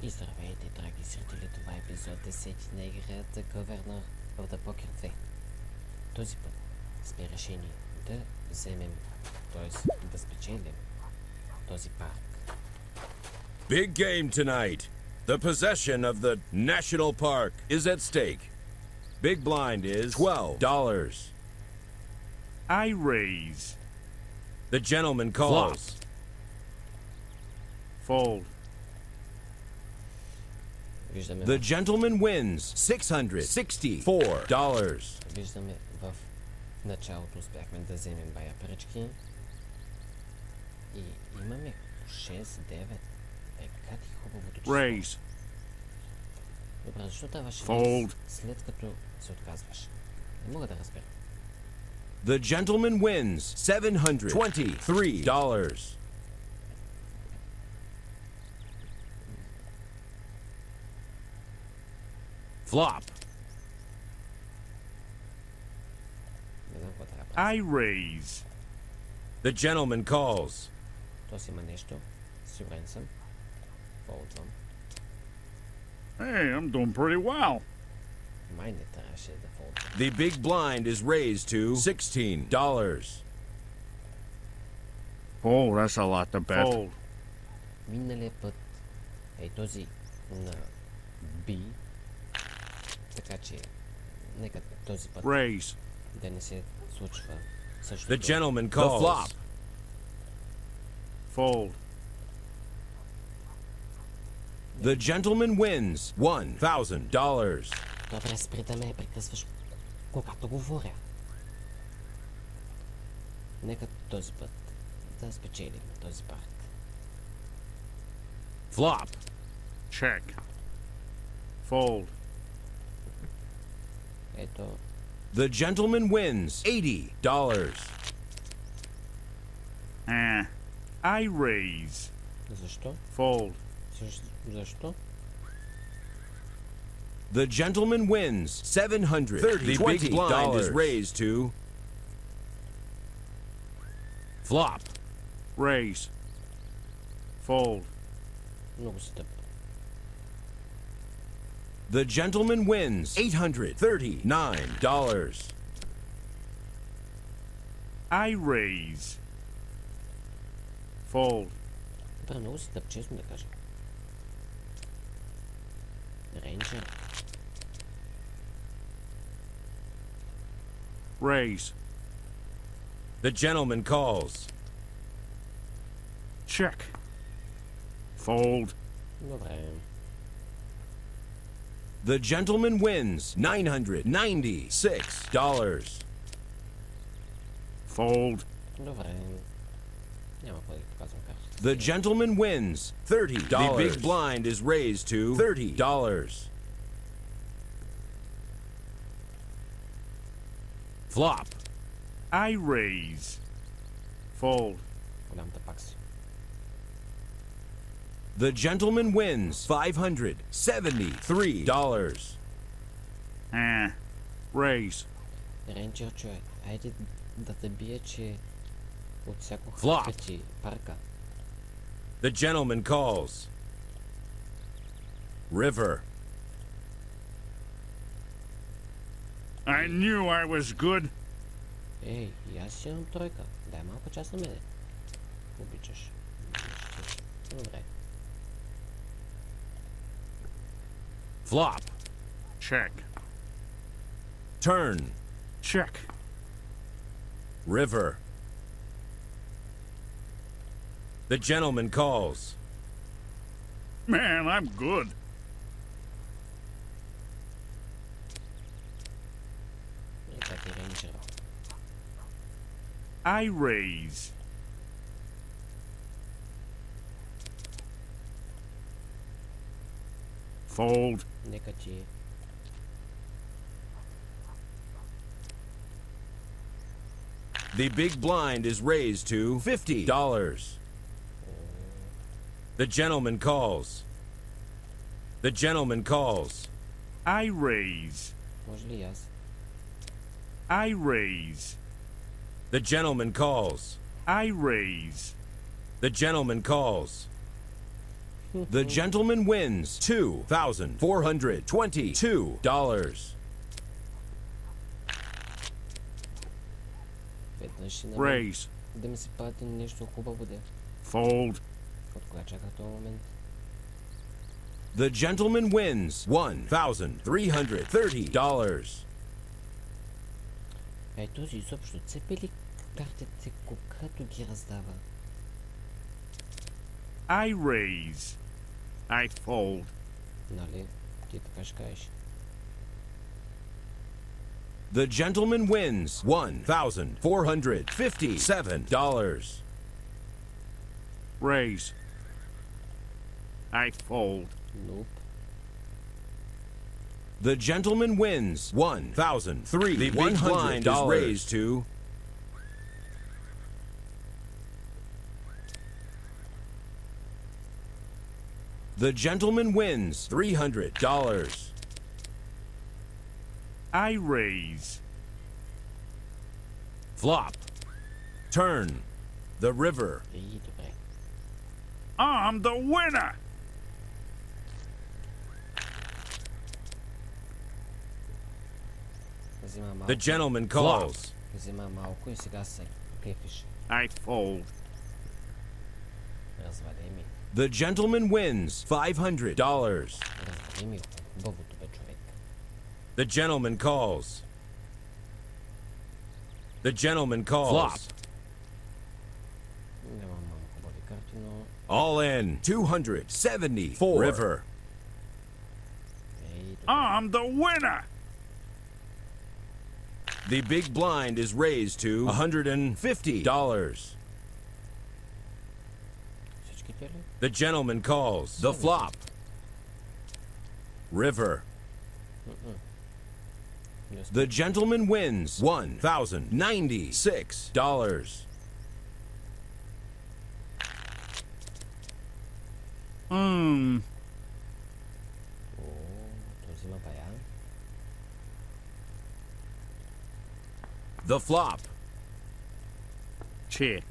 И здравейте, драги зрители, това е епизод 10 на играта Governor of the Poker 2. Този път сме решени да вземем, т.е. да спечелим този парк. Big game tonight. The possession of the national park is at stake. Big blind is $12. I raise. The gentleman calls. Fold. Виждаме, The gentleman wins $664. виждаме в началото успяхме да вземем бая парички. И имаме 6-9. Как е хубавото число. Raise. Добре, защо даваш Fold. след като се отказваш? Не мога да разбера. The gentleman wins $723. Flop. Не знам какво трябва да I правя. raise. The gentleman calls. То си има нещо. Сигурен съм. Ползвам. Hey, I'm doing pretty well. Май не трябваше да ползвам. The big blind is raised to $16. Oh, that's a lot to bet. Fold. Миналия път е този на B. Така че нека този път Raise. да не се случва същото. The gentleman calls. The flop. Fold. The gentleman wins $1,000. Добре, спри да ме прекъсваш, когато говоря. Нека този път да спечелим този парк. Flop. Check. Fold. Ето, The gentleman wins $80. I raise. защо? Fold. Защо? The gentleman wins $730. The big blind is raised to flop. Raise. Fold. Много се тъпо. The gentleman wins $839. I raise. Fold. Добре, много се тъпо, честно да кажа. Рейнджер. Raise. The gentleman calls. Check. Fold. Добре. The gentleman wins $996. Fold. Добре. Няма какво да показвам картата. The gentleman wins $30. The big blind is raised to $30. Flop. I raise. Fold. Голямата пак си. The gentleman wins $573. Raise. Рейнджер, човек, айде да те бие, че от всяко Flop. хвърти парка. The gentleman calls. River. I knew I was good. Ей, и аз имам тройка. Дай малко част на мене. Обичаш. Добре. Flop. Check. Turn. Check. River. The gentleman calls. Man, I'm good. И така е рейнджера. I raise. Fold. Нека ти The big blind is raised to $50. The gentleman calls. The gentleman calls. I raise. Може ли и аз? I raise. The gentleman calls. I raise. The gentleman calls. The gentleman wins $2,422. Веднъж ще Raise. да ми се пати нещо хубаво де. Fold. От кога чака този момент? The gentleman wins $1,330. Ей, този изобщо цепи ли картите, когато ги раздава? I raise. I fold. Нали? Ти така ще кажеш. The gentleman wins $1,457. Raise. I fold. Nope. The gentleman wins $1,300. The big blind is raised to The gentleman wins $300. I raise. Flop. Turn. The river. Ей, добре. I'm the winner. Взима малко. The gentleman calls. Взима малко и сега се кефиш. I fold. Развади ми. The gentleman wins $500. Развади ми хубавото бе, човек. The gentleman calls. The gentleman calls. Flop. Нямам много хубави карти, но... All in. 274. River. Ей, добре. I'm the winner. The big blind is raised to $150. Всичките ли? The gentleman calls. The flop. River. Не успя. The gentleman wins $1,096. О, то взима бая. The flop. Check.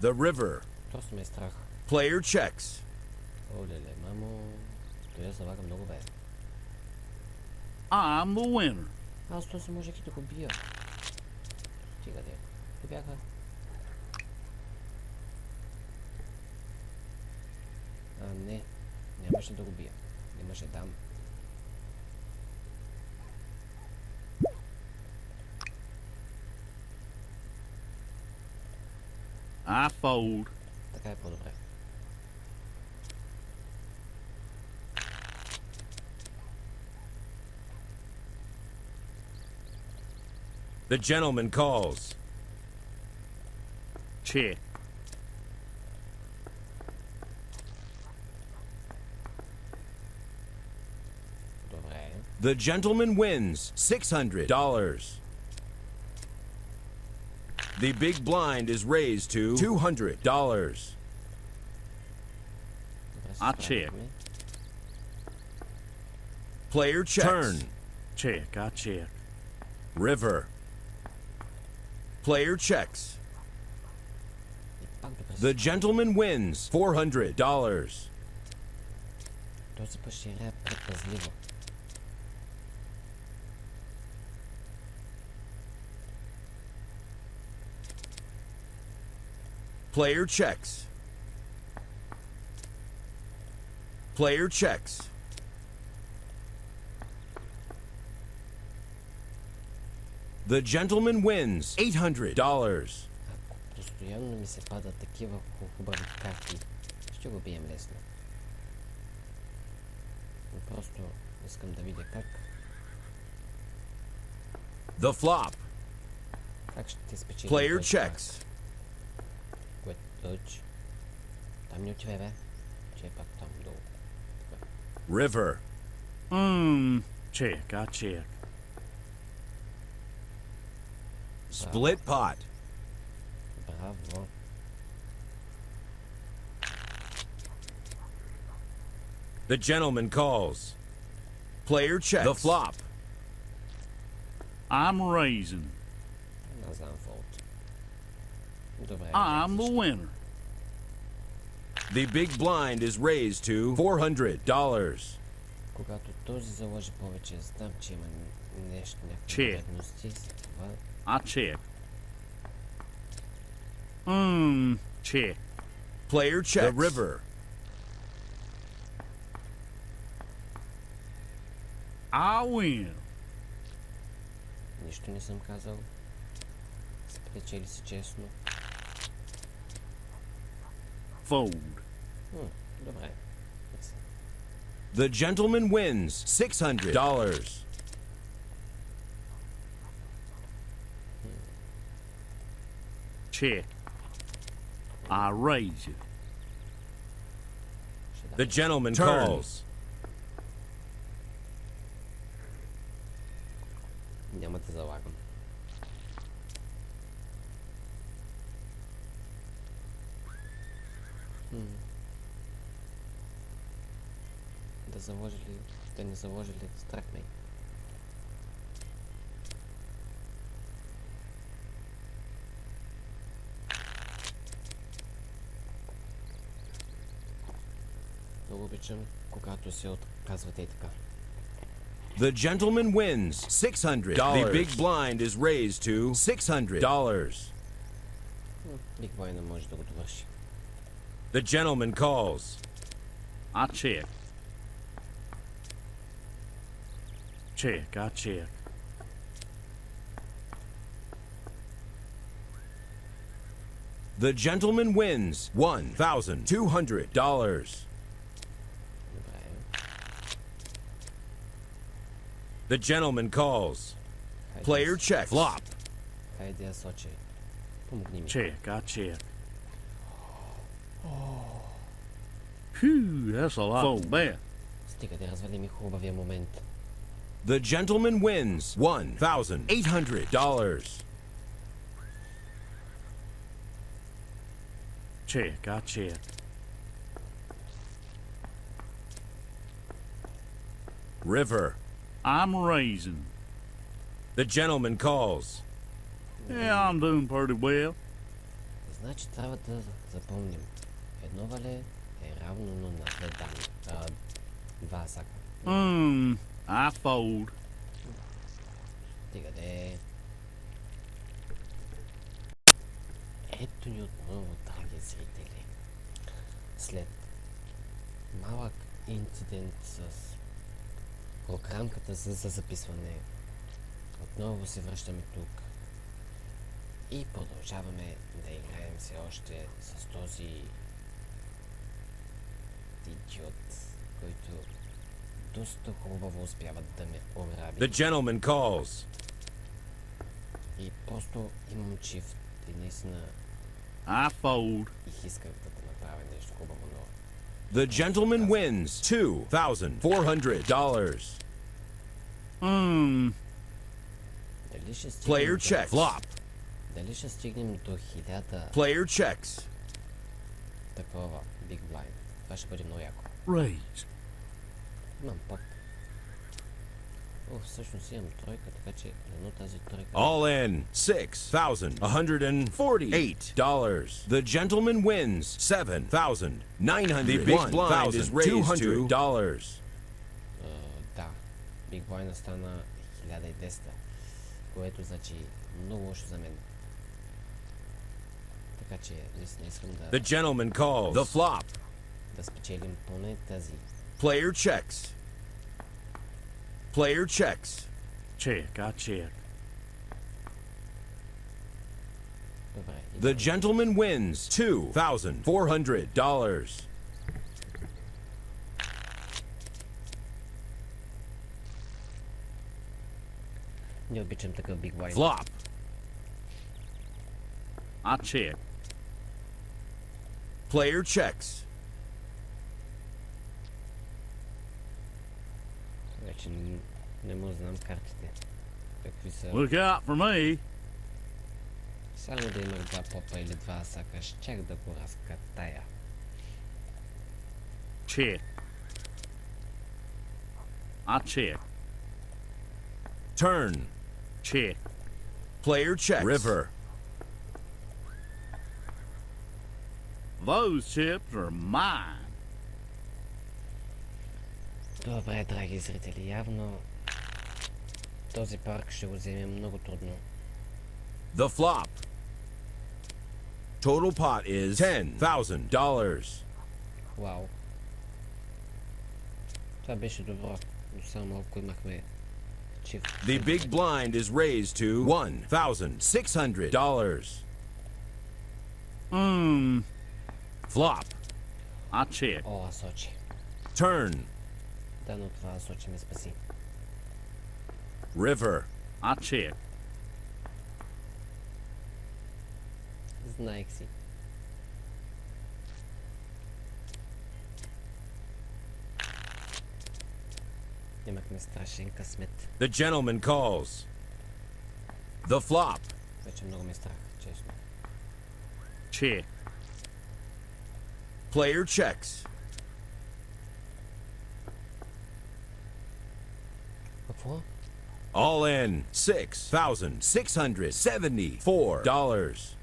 The river. Просто ме е страх. Player checks. О, леле, мамо. Той я залага много бе. I'm the winner. Аз то си можех и да го бия. Стига де. Те бяха. А, не. Нямаше да го бия. Нямаше дам. I fold. Така е по-добре. The gentleman calls. Check. Добре. The gentleman wins $600. The big blind is raised to $200. Добре се А, че? справихме. Player checks. Turn. Check. I check. River. Player checks. И пак добре The се. gentleman wins $400. Този път ще играе предпазливо. Player checks. Player checks. The gentleman wins $800. Ако постоянно ми се падат такива хубави карти, ще го бием лесно. Но просто искам да видя The flop. как ще спечели. Player този checks. пак. Което дойч. Там не отивай, бе. Че е пак там долу. Така. River. Check. I check. Split pot. Браво. The gentleman calls. Player checks. The flop. I'm raising. Не знам фолт. Добре. I'm the winner. The big blind is raised to $400. Когато този заложи повече, знам, че има нещо, някакви Че. вероятности. Това I check. Check. Player checks. The river. I win. нищо не съм казал. Спечели си честно. Fold. Добре. The gentleman wins $600. Check. I raise you. The gentleman calls. Няма да залагам. Да заложили, да не заложили страх ме. Много обичам, когато се отказвате и така. The gentleman wins $600. The big blind is raised to $600. Биг бой не може да го довърши. The gentleman calls. I check. Check, I check. The gentleman wins $1,200. Добре. The gentleman calls. Хайде Player я- checks. Flop. Хайде я сочи. Помогни ми. Check, I check. Phew, that's a lot. Fold. Bet. Стига да развали ми хубавия момент. The gentleman wins $1,800. Check, I check. River. I'm raising. The gentleman calls. Yeah, I'm doing pretty well. Значи трябва да запомним. Едно вале е равно на две дами. Два асака. I fold. Стига де. Ето ни отново, драги зрители. След малък инцидент с програмката за записване, отново се връщаме тук и продължаваме да играем все още с този идиот, който доста хубаво успяват да ме ограби. The gentleman calls. И просто имам чифт и наистина I fold. их исках да направя нещо хубаво, но The gentleman wins $2,400. дали ще стигнем Player до... checks. Flop. Дали ще стигнем до 1000 Player checks. такова Big Blind? Това ще бъде много яко. Raise. Имам пък. О, всъщност имам тройка, така че дано тази тройка... All in $6,148. The gentleman wins $7,900. The big blind is raised to $200. Да, Big Blind стана 1200, което значи много лошо за мен. Така че наистина искам да... The gentleman calls. The flop. да спечелим поне тази. Player checks. Player checks. Check, I check. Добре. The gentleman wins $2,400. Не обичам такъв Big Blind. Flop. I check. Player checks. Вече не му знам картите. Какви са... Look out for me. Само да имах два попа или два сака, щях да го разкатая. Check. I check. Turn. Check. Player checks. River. Those chips are mine. Добре, драги зрители, явно този парк ще го вземем много трудно. The flop. Total pot is $10,000. Вау. Това беше добро, но само ако имахме чифт. The big blind is raised to $1,600. Flop. I check. О, Асочи. Turn. Да, но това Асочи ме спаси. River. I check. Знаех си. Имахме страшен късмет. The gentleman calls. The flop. Вече много ме страх, честно. Check. Player checks. Какво? All in $6,674.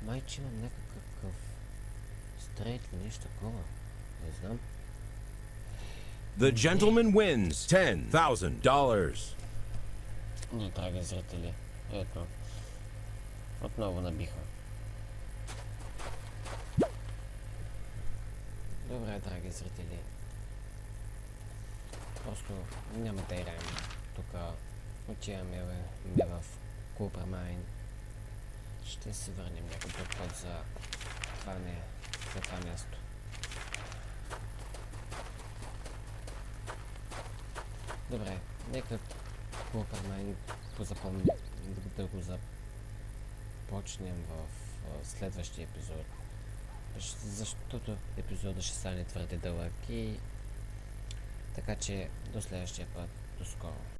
Майче имам някакъв стрейт или нещо такова. Не знам. The gentleman wins $10,000. Но, драги зрители, ето. Отново набиха. Добре, драги зрители. Просто няма да играем. Тук отиваме в Купрамайн. Ще се върнем някой друг път за това място. Добре, нека Купрамайн да го започнем в следващия епизод. Защото епизода ще стане твърде дълъг и така че до следващия път, до скоро.